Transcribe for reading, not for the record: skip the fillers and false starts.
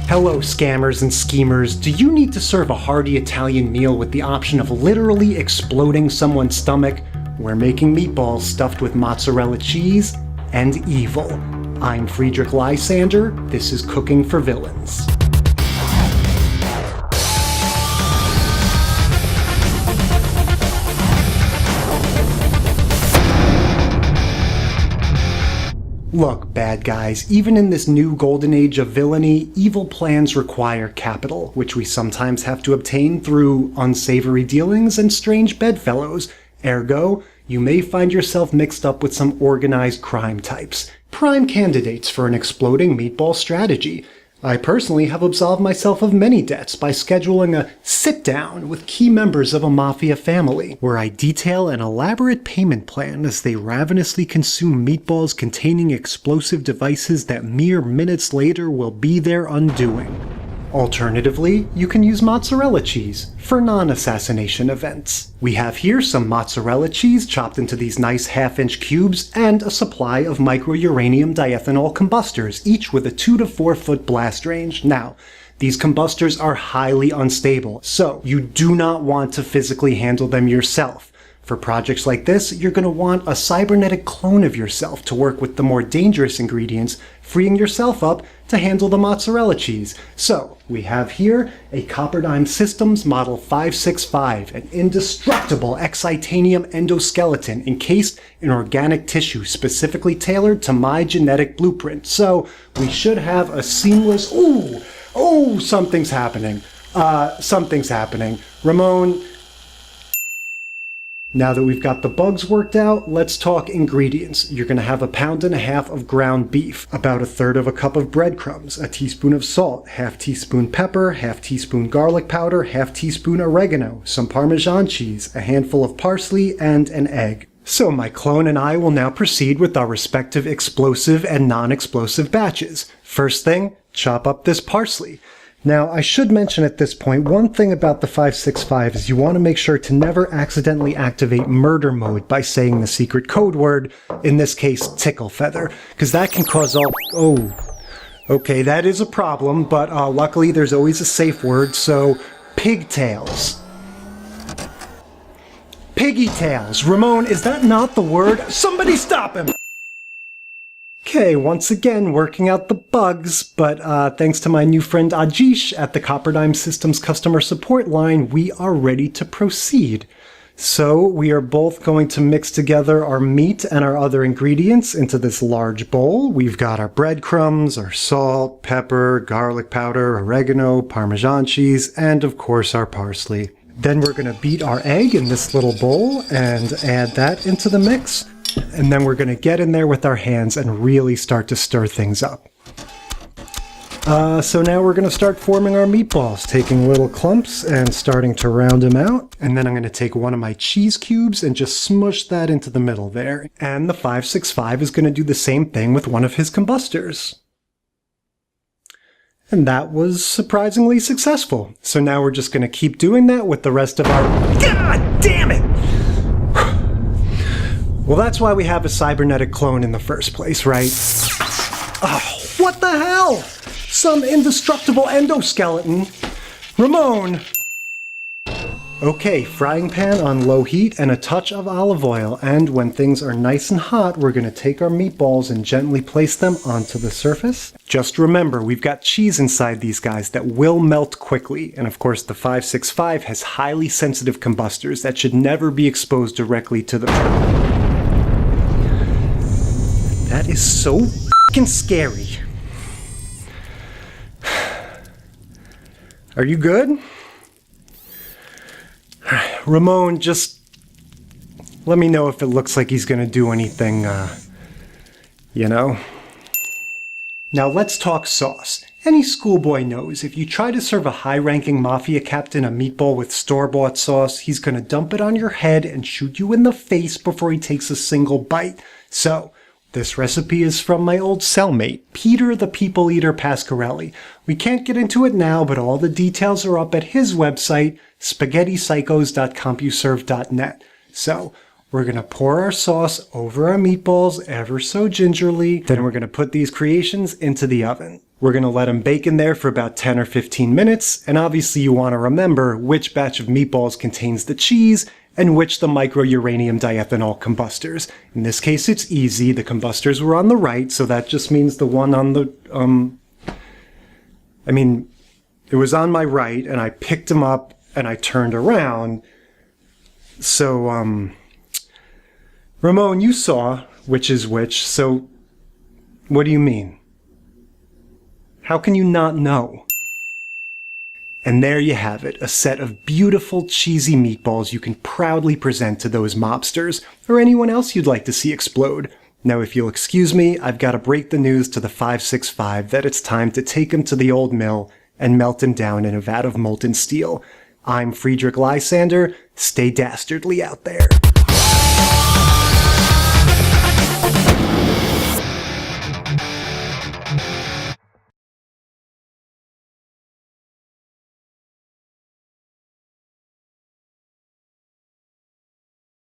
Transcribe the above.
Hello scammers and schemers, do you need to serve a hearty Italian meal with the option of literally exploding someone's stomach? We're making meatballs stuffed with mozzarella cheese and evil. I'm Friedrich Lysander, this is Cooking for Villains. Look, bad guys, even in this new golden age of villainy, evil plans require capital, which we sometimes have to obtain through unsavory dealings and strange bedfellows. Ergo, you may find yourself mixed up with some organized crime types, prime candidates for an exploding meatball strategy. I personally have absolved myself of many debts by scheduling a sit-down with key members of a mafia family, where I detail an elaborate payment plan as they ravenously consume meatballs containing explosive devices that mere minutes later will be their undoing. Alternatively, you can use mozzarella cheese for non-assassination events. We have here some mozzarella cheese chopped into these nice half-inch cubes and a supply of micro-uranium diethanol combustors, each with a 2 to 4 foot blast range. Now, these combustors are highly unstable, so you do not want to physically handle them yourself. For projects like this, you're going to want a cybernetic clone of yourself to work with the more dangerous ingredients, freeing yourself up to handle the mozzarella cheese. So, we have here a Copperdyne Systems Model 565, an indestructible excitanium endoskeleton encased in organic tissue specifically tailored to my genetic blueprint. So, we should have a seamless... Ooh, something's happening. Something's happening. Ramon... Now that we've got the bugs worked out, let's talk ingredients. You're going to have 1.5 pounds of ground beef, about 1/3 cup of breadcrumbs, a teaspoon of salt, 1/2 teaspoon pepper, 1/2 teaspoon garlic powder, 1/2 teaspoon oregano, some Parmesan cheese, a handful of parsley, and an egg. So my clone and I will now proceed with our respective explosive and non-explosive batches. First thing, chop up this parsley. Now, I should mention at this point, one thing about the 565 is you want to make sure to never accidentally activate murder mode by saying the secret code word, in this case, tickle feather, because that can cause all... Oh, okay, that is a problem, but luckily there's always a safe word, so pigtails. Piggy tails. Ramon, is that not the word? Somebody stop him! Okay, once again, working out the bugs, but thanks to my new friend Ajish at the Copperdyne Systems customer support line, we are ready to proceed. So we are both going to mix together our meat and our other ingredients into this large bowl. We've got our breadcrumbs, our salt, pepper, garlic powder, oregano, Parmesan cheese, and of course our parsley. Then we're going to beat our egg in this little bowl and add that into the mix. And then we're going to get in there with our hands and really start to stir things up. So now we're going to start forming our meatballs, taking little clumps and starting to round them out. And then I'm going to take one of my cheese cubes and just smush that into the middle there. And the 565 is going to do the same thing with one of his combustors. And that was surprisingly successful. So now we're just going to keep doing that with the rest of our... God damn it! Well, that's why we have a cybernetic clone in the first place, right? Oh, what the hell? Some indestructible endoskeleton. Ramon! Okay, frying pan on low heat and a touch of olive oil. And when things are nice and hot, we're going to take our meatballs and gently place them onto the surface. Just remember, we've got cheese inside these guys that will melt quickly. And of course, the 565 has highly sensitive combustors that should never be exposed directly to the... That is so f***ing scary. Are you good? Ramon, just let me know if it looks like he's gonna do anything, you know? Now let's talk sauce. Any schoolboy knows if you try to serve a high-ranking mafia captain a meatball with store-bought sauce, he's gonna dump it on your head and shoot you in the face before he takes a single bite. So, this recipe is from my old cellmate, Peter the People Eater Pasquarelli. We can't get into it now, but all the details are up at his website, spaghetticycos.compuserve.net. So, we're going to pour our sauce over our meatballs ever so gingerly. Then we're going to put these creations into the oven. We're going to let them bake in there for about 10 or 15 minutes, and obviously you want to remember which batch of meatballs contains the cheese and which the micro-uranium diethanol combustors. In this case, it's easy. The combustors were on the right, so that just means the one on the, it was on my right, and I picked them up, and I turned around. So, Ramon, you saw which is which, so what do you mean? How can you not know? And there you have it, a set of beautiful, cheesy meatballs you can proudly present to those mobsters, or anyone else you'd like to see explode. Now, if you'll excuse me, I've got to break the news to the 565 that it's time to take him to the old mill and melt him down in a vat of molten steel. I'm Friedrich Lysander. Stay dastardly out there.